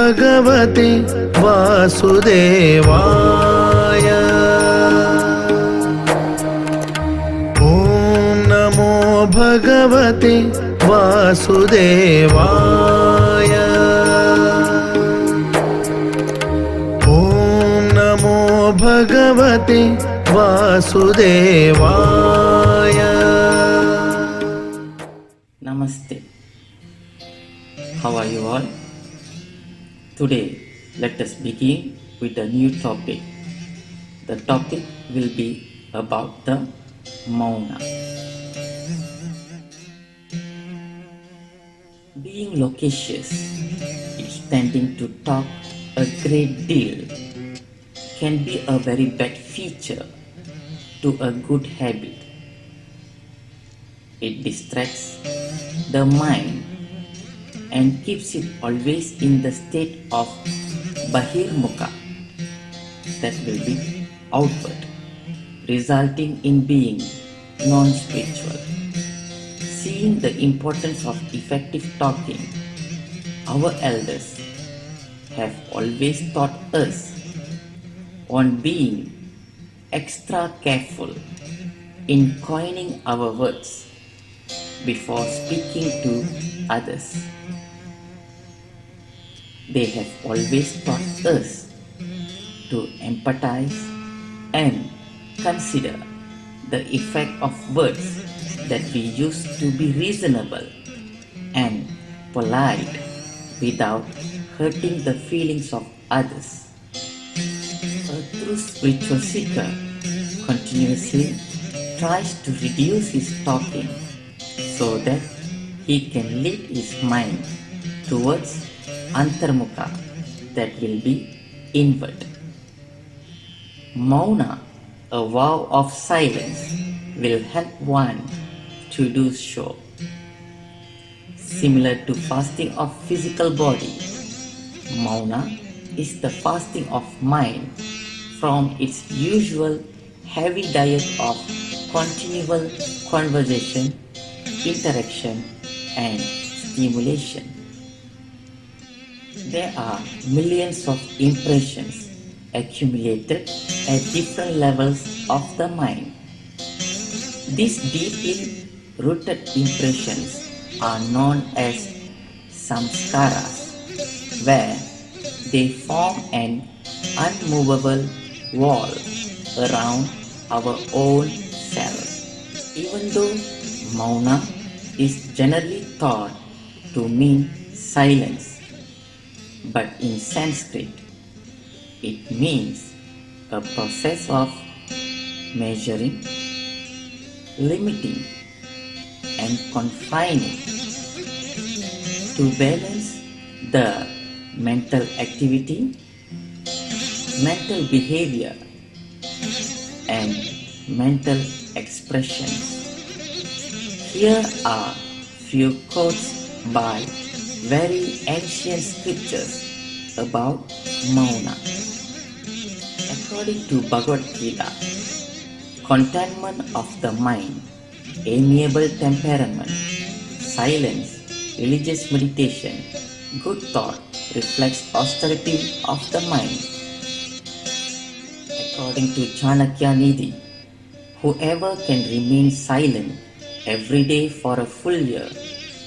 भगवते वासुदेवाय। ॐ नमो भगवते वासुदेवाय। ॐ नमो भगवते वासुदेवाय। Namaste. How are you all? Today, let us begin with a new topic. The topic will be about the Mauna. Being loquacious, it's tending to talk a great deal, can be a very bad feature to a good habit. It distracts the mind and keeps it always in the state of Bahirmukha, that will be outward, resulting in being non-spiritual. Seeing the importance of effective talking, our elders have always taught us on being extra careful in coining our words before speaking to others. They have always taught us to empathize and consider the effect of words that we use to be reasonable and polite without hurting the feelings of others. A true spiritual seeker continuously tries to reduce his talking so that he can lead his mind towards Antarmukha, that will be inward. Mauna, a vow of silence, will help one to do so. Similar to fasting of physical body, Mauna is the fasting of mind from its usual heavy diet of continual conversation, interaction and stimulation. There are millions of impressions accumulated at different levels of the mind. These deeply rooted impressions are known as samskaras, where they form an unmovable wall around our own self. Even though Mauna is generally thought to mean silence, but in Sanskrit it means a process of measuring, limiting and confining to balance the mental activity, mental behavior and mental expressions. Here are few quotes by very ancient scriptures about Mauna. According to Bhagavad Gita, contentment of the mind, amiable temperament, silence, religious meditation, good thought reflects austerity of the mind. According to Chanakya Nidhi, whoever can remain silent every day for a full year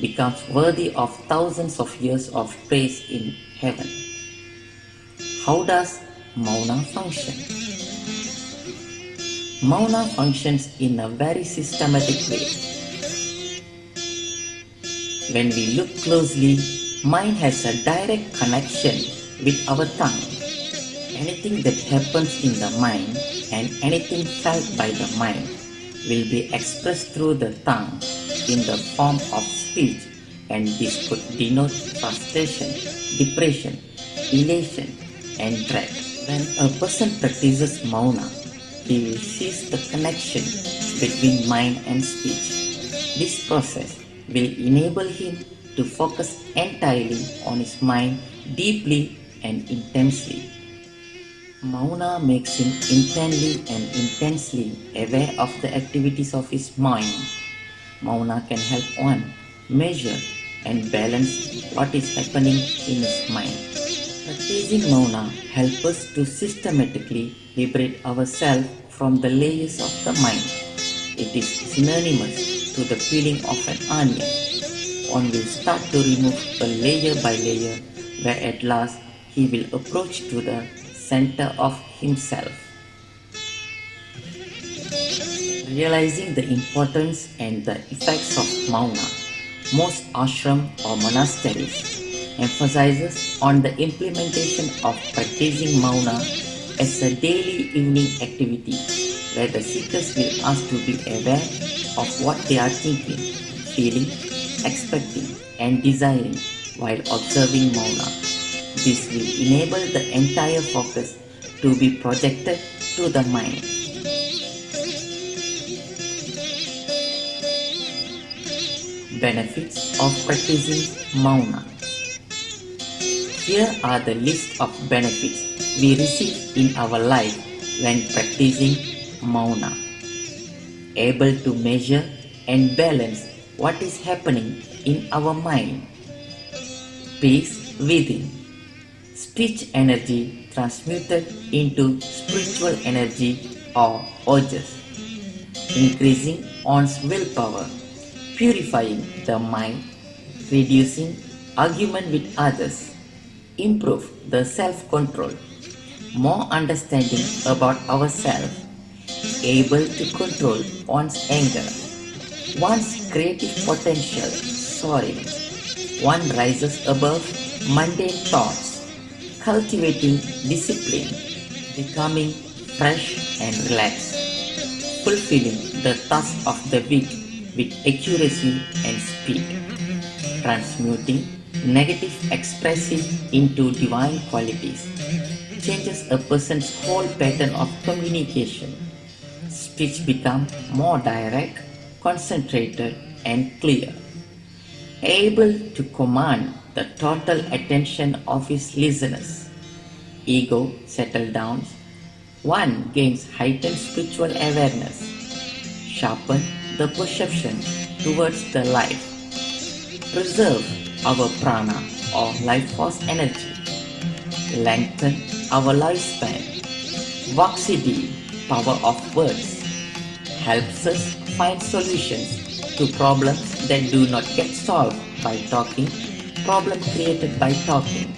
becomes worthy of thousands of years of praise in heaven. How does Mauna function? Mauna functions in a very systematic way. When we look closely, mind has a direct connection with our tongue. Anything that happens in the mind and anything felt by the mind will be expressed through the tongue in the form of speech, and this could denote frustration, depression, elation and dread. When a person practices Mauna, he will cease the connection between mind and speech. This process will enable him to focus entirely on his mind deeply and intensely. Mauna makes him intensely aware of the activities of his mind. Mauna can help one measure and balance what is happening in his mind. Practicing Mauna helps us to systematically liberate ourselves from the layers of the mind. It is synonymous to the peeling of an onion. One will start to remove a layer by layer, where at last he will approach to the center of himself. Realizing the importance and the effects of Mauna, most ashram or monasteries emphasizes on the implementation of practicing Mauna as a daily evening activity where the seekers will ask to be aware of what they are thinking, feeling, expecting and desiring while observing Mauna. This will enable the entire focus to be projected to the mind. Benefits of practicing Mauna. Here are the list of benefits we receive in our life when practicing Mauna. Able to measure and balance what is happening in our mind. Peace within. Speech energy transmuted into spiritual energy or ojas. Increasing one's willpower. Purifying the mind. Reducing argument with others. Improve the self-control, more understanding about ourselves, able to control one's anger, one's creative potential soaring, one rises above mundane thoughts, cultivating discipline, becoming fresh and relaxed, fulfilling the task of the week with accuracy and speed, transmuting negative expressive into divine qualities, changes a person's whole pattern of communication. Speech becomes more direct, concentrated and clear. Able to command the total attention of his listeners. Ego settles down. One gains heightened spiritual awareness. Sharpen the perception towards the life. Preserve our prana or life force energy, lengthen our lifespan. Vaksiddhi, power of words, helps us find solutions to problems that do not get solved by talking, problems created by talking.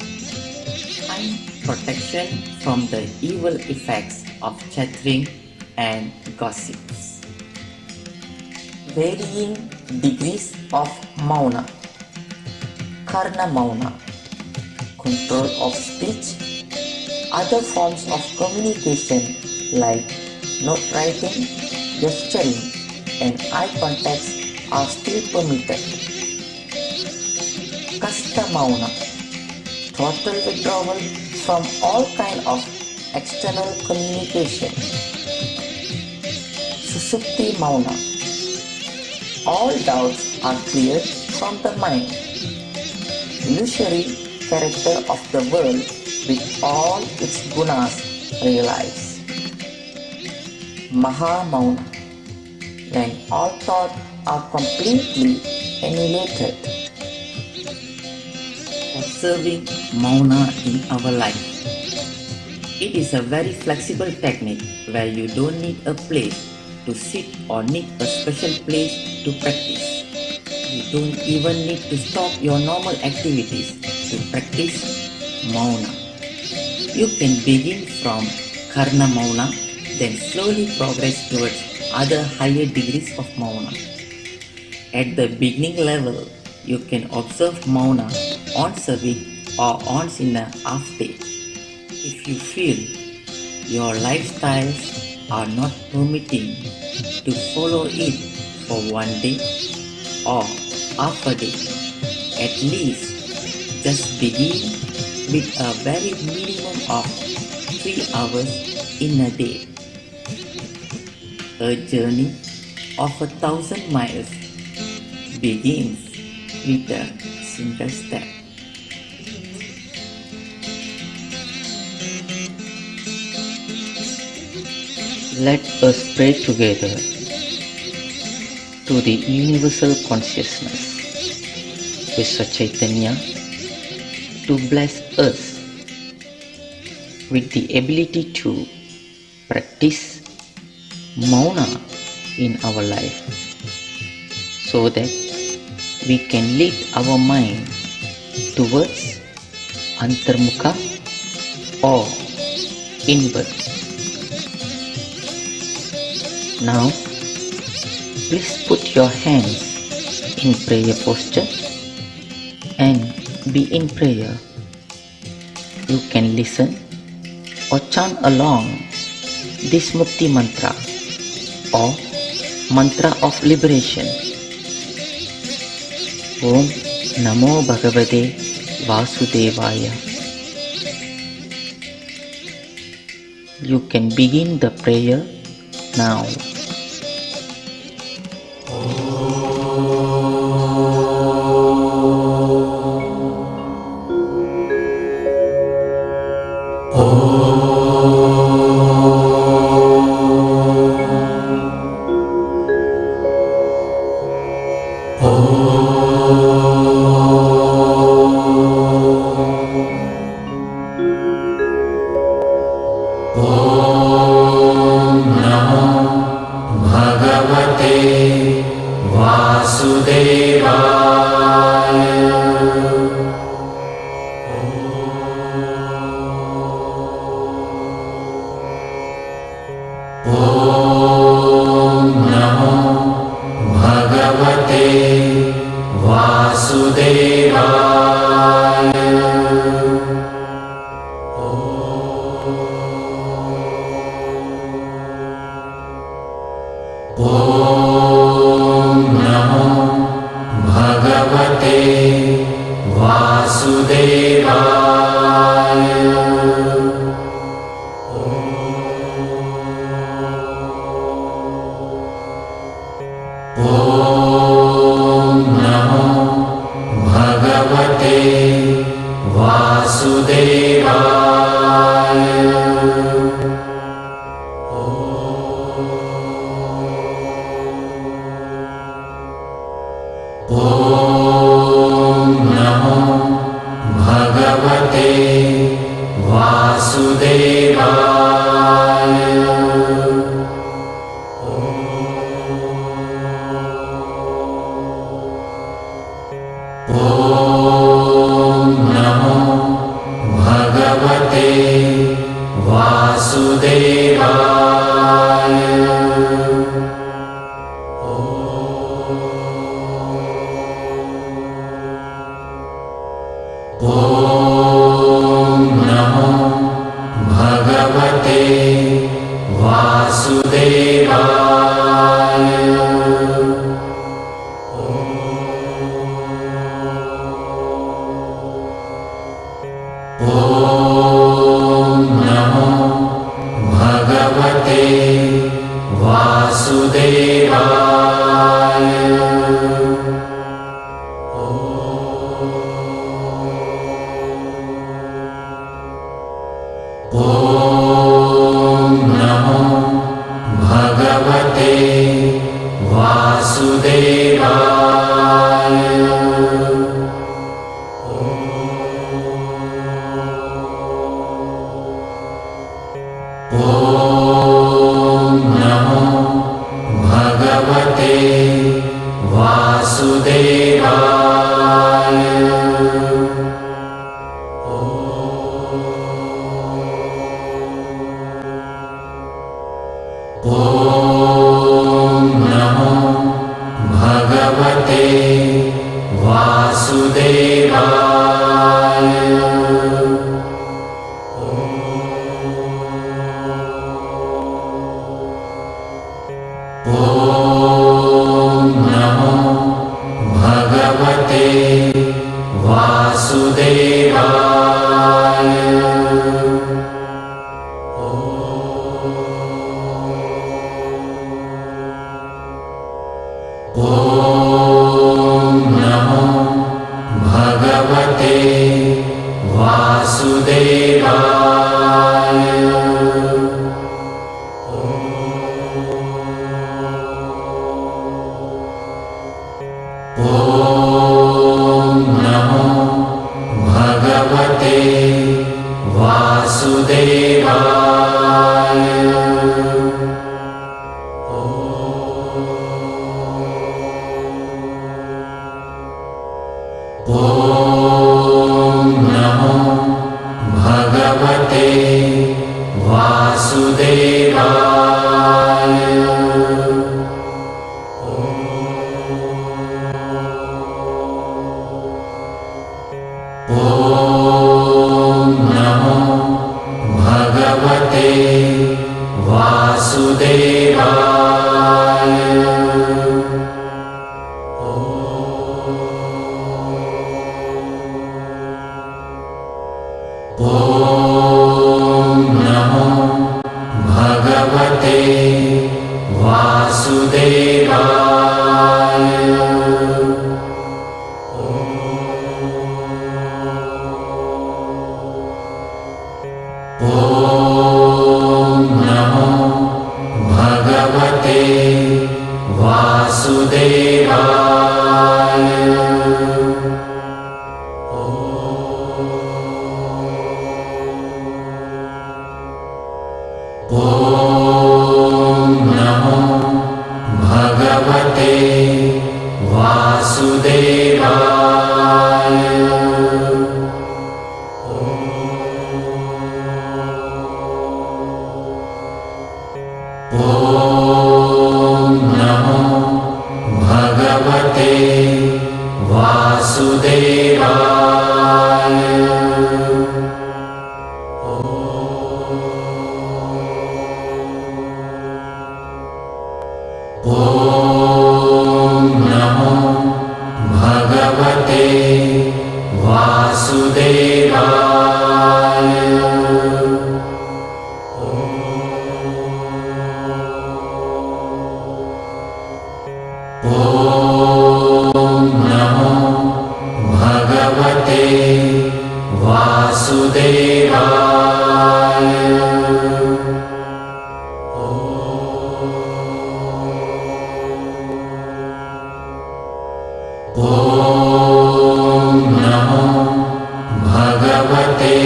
Find protection from the evil effects of chattering and gossips. Varying degrees of Mauna. Karna Mauna, control of speech. Other forms of communication like note writing, gesturing and eye contact are still permitted. Kasta Mauna, total withdrawal from all kind of external communication. Susupti Mauna, all doubts are cleared from the mind. Illusory character of the world with all its gunas realized. Maha Mauna, when all thoughts are completely annihilated. Observing Mauna in our life. It is a very flexible technique where you don't need a place to sit or need a special place to practice. You don't even need to stop your normal activities to practice Mauna. You can begin from Karna Mauna, then slowly progress towards other higher degrees of Mauna. At the beginning level, you can observe Mauna once a week or once in a half day. If you feel your lifestyles are not permitting to follow it for one day or half a day, at least just begin with a very minimum of 3 hours in a day. A journey of 1,000 miles begins with a single step. Let us pray together to the universal consciousness, Vishwa Chaitanya, to bless us with the ability to practice mauna in our life so that we can lead our mind towards antarmukha or inward. Now please put your hands in prayer posture and be in prayer. You can listen or chant along this Mukti mantra or mantra of liberation. Om Namo Bhagavate Vasudevaya. You can begin the prayer now. Vasudevaya. भगवते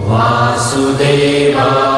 वासुदेवाय।